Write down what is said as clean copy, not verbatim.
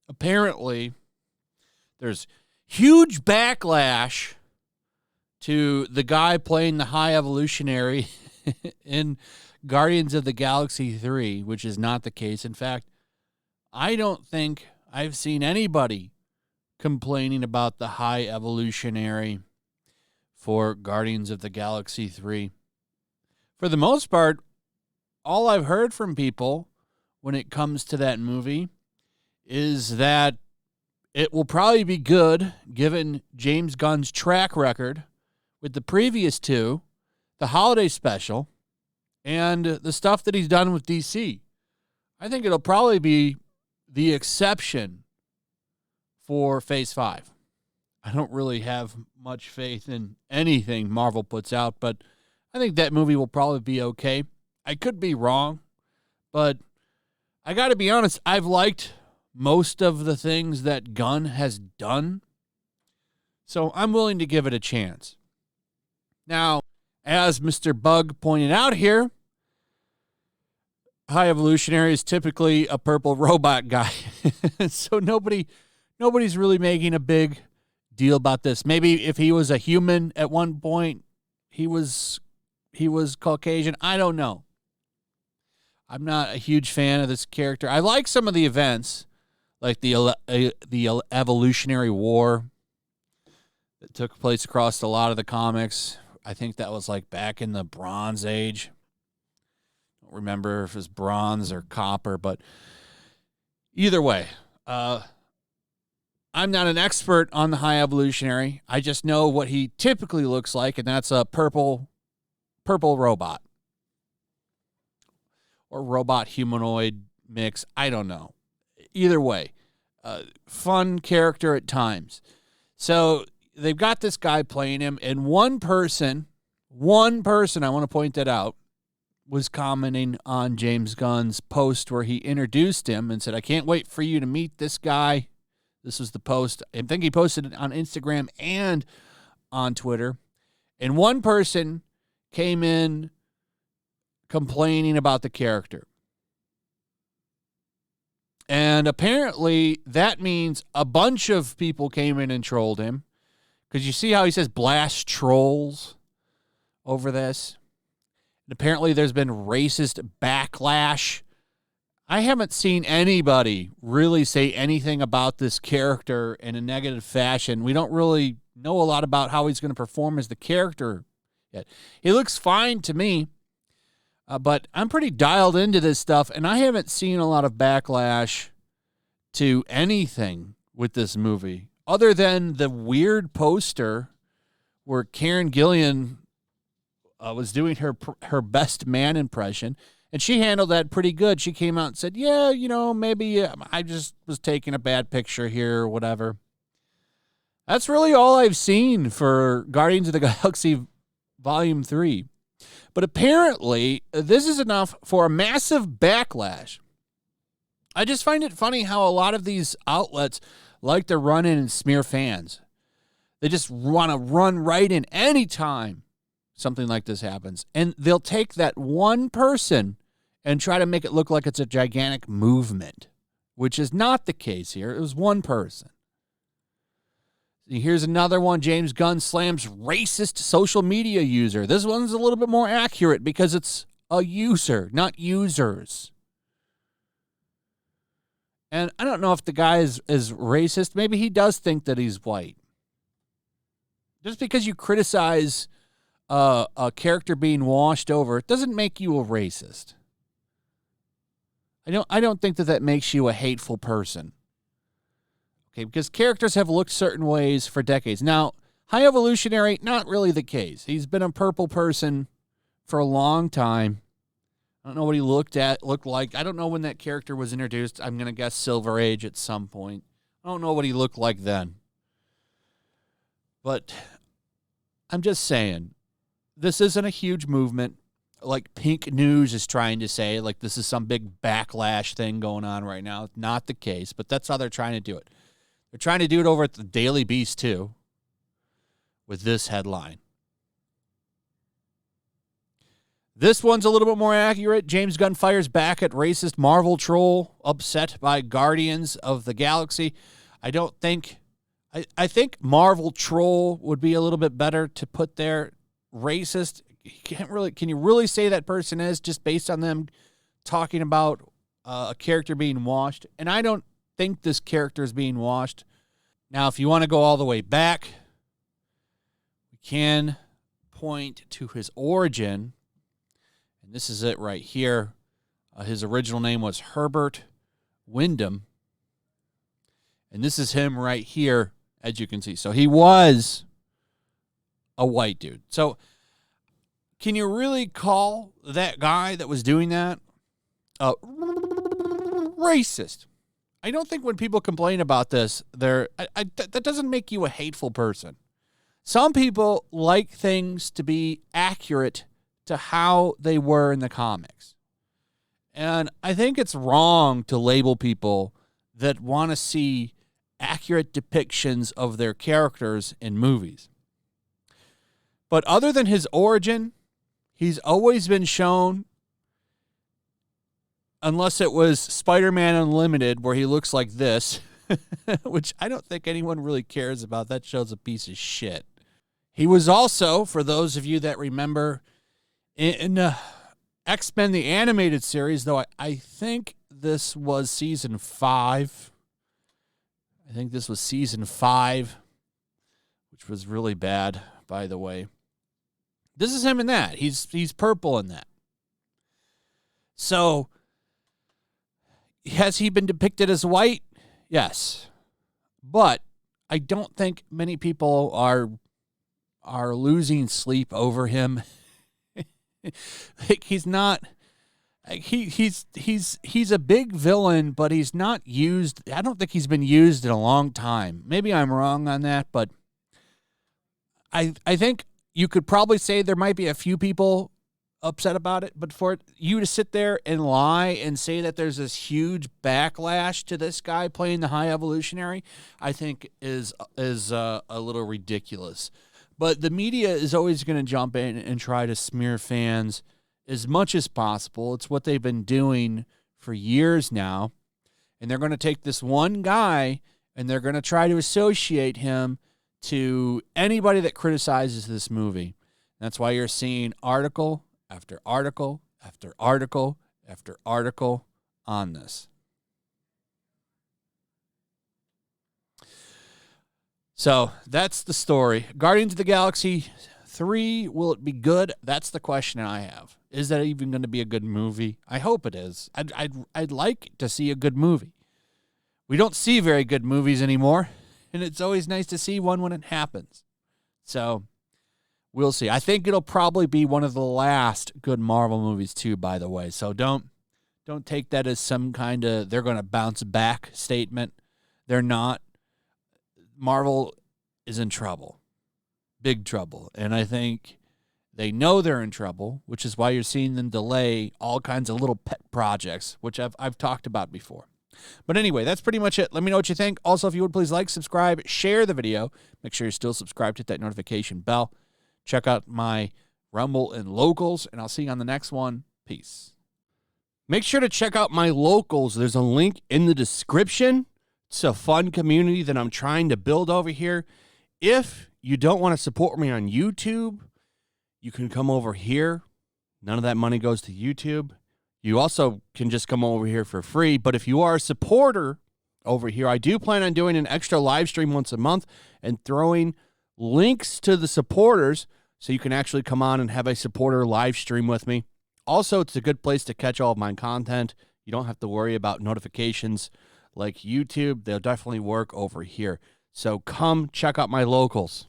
Apparently, there's huge backlash to the guy playing the High Evolutionary in Guardians of the Galaxy 3, which is not the case. In fact, I don't think I've seen anybody complaining about the High Evolutionary for Guardians of the Galaxy 3. For the most part, all I've heard from people when it comes to that movie is that it will probably be good given James Gunn's track record with the previous two, the holiday special, and the stuff that he's done with DC. I think it'll probably be the exception for Phase 5. I don't really have much faith in anything Marvel puts out, but I think that movie will probably be okay. I could be wrong, but I got to be honest, I've liked most of the things that Gunn has done, so I'm willing to give it a chance. Now, as Mr. Bug pointed out here, High Evolutionary is typically a purple robot guy, so nobody's really making a big deal about this. Maybe if he was a human at one point, he was Caucasian. I don't know. I'm not a huge fan of this character. I like some of the events, like the Evolutionary War that took place across a lot of the comics. I think that was like back in the Bronze Age. I don't remember if it was bronze or copper, but either way, I'm not an expert on the High Evolutionary. I just know what he typically looks like, and that's a purple robot. Or robot humanoid mix. I don't know. Either way, fun character at times. So they've got this guy playing him, and one person, I want to point that out, was commenting on James Gunn's post where he introduced him and said, "I can't wait for you to meet this guy." This was the post. I think he posted it on Instagram and on Twitter. And one person came in complaining about the character. And apparently that means a bunch of people came in and trolled him. Because you see how he says blast trolls over this? And apparently there's been racist backlash. I haven't seen anybody really say anything about this character in a negative fashion. We don't really know a lot about how he's going to perform as the character yet. He looks fine to me, but I'm pretty dialed into this stuff, and I haven't seen a lot of backlash to anything with this movie other than the weird poster where Karen Gillan was doing her best man impression. And she handled that pretty good. She came out and said, yeah, maybe I just was taking a bad picture here or whatever. That's really all I've seen for Guardians of the Galaxy Volume 3. But apparently, this is enough for a massive backlash. I just find it funny how a lot of these outlets like to run in and smear fans. They just want to run right in any time something like this happens. And they'll take that one person and try to make it look like it's a gigantic movement, which is not the case here. It was one person. Here's another one. James Gunn slams racist social media user. This one's a little bit more accurate because it's a user, not users. And I don't know if the guy is racist. Maybe he does think that he's white. Just because you criticize a character being washed over, it doesn't make you a racist. I don't think that makes you a hateful person. Okay, because characters have looked certain ways for decades. Now, High Evolutionary, not really the case. He's been a purple person for a long time. I don't know what he looked like. I don't know when that character was introduced. I'm going to guess Silver Age at some point. I don't know what he looked like then. But I'm just saying, this isn't a huge movement like Pink News is trying to say, like this is some big backlash thing going on right now. It's not the case, but that's how they're trying to do it. They're trying to do it over at the Daily Beast, too, with this headline. This one's a little bit more accurate. James Gunn fires back at racist Marvel troll upset by Guardians of the Galaxy. I think Marvel troll would be a little bit better to put there. Racist, can you really say that person is just based on them talking about a character being washed? And I don't think this character is being washed. Now, if you want to go all the way back, we can point to his origin. And this is it right here. His original name was Herbert Wyndham. And this is him right here, as you can see. So he was a white dude. So can you really call that guy that was doing that racist? I don't think when people complain about this, that doesn't make you a hateful person. Some people like things to be accurate to how they were in the comics. And I think it's wrong to label people that want to see accurate depictions of their characters in movies. But other than his origin, he's always been shown, unless it was Spider-Man Unlimited, where he looks like this, which I don't think anyone really cares about. That show's a piece of shit. He was also, for those of you that remember, in X-Men the Animated Series, though I think this was season 5. I think this was season 5, which was really bad, by the way. This is him in that. He's purple in that. So, has he been depicted as white? Yes. But I don't think many people are losing sleep over him. Like, he's not, like, he's a big villain, but he's not used. I don't think he's been used in a long time. Maybe I'm wrong on that, but I think you could probably say there might be a few people upset about it, but for you to sit there and lie and say that there's this huge backlash to this guy playing the High Evolutionary, I think is a little ridiculous. But the media is always going to jump in and try to smear fans as much as possible. It's what they've been doing for years now. And they're going to take this one guy and they're going to try to associate him to anybody that criticizes this movie. That's why you're seeing article after article after article after article on this. So that's the story. Guardians of the Galaxy 3, will it be good? That's the question I have. Is that even going to be a good movie? I hope it is. I'd like to see a good movie. We don't see very good movies anymore, and it's always nice to see one when it happens. So we'll see. I think it'll probably be one of the last good Marvel movies too, by the way. So don't take that as some kind of they're going to bounce back statement. They're not. Marvel is in trouble, big trouble. And I think they know they're in trouble, which is why you're seeing them delay all kinds of little pet projects, which I've talked about before. But anyway, that's pretty much it. Let me know what you think. Also, if you would please like, subscribe, share the video. Make sure you're still subscribed, hit that notification bell. Check out my Rumble and Locals, and I'll see you on the next one. Peace. Make sure to check out my Locals. There's a link in the description. It's a fun community that I'm trying to build over here. If you don't want to support me on YouTube, you can come over here. None of that money goes to YouTube. You also can just come over here for free. But if you are a supporter over here, I do plan on doing an extra live stream once a month and throwing links to the supporters so you can actually come on and have a supporter live stream with me. Also, it's a good place to catch all of my content. You don't have to worry about notifications like YouTube. They'll definitely work over here. So come check out my Locals.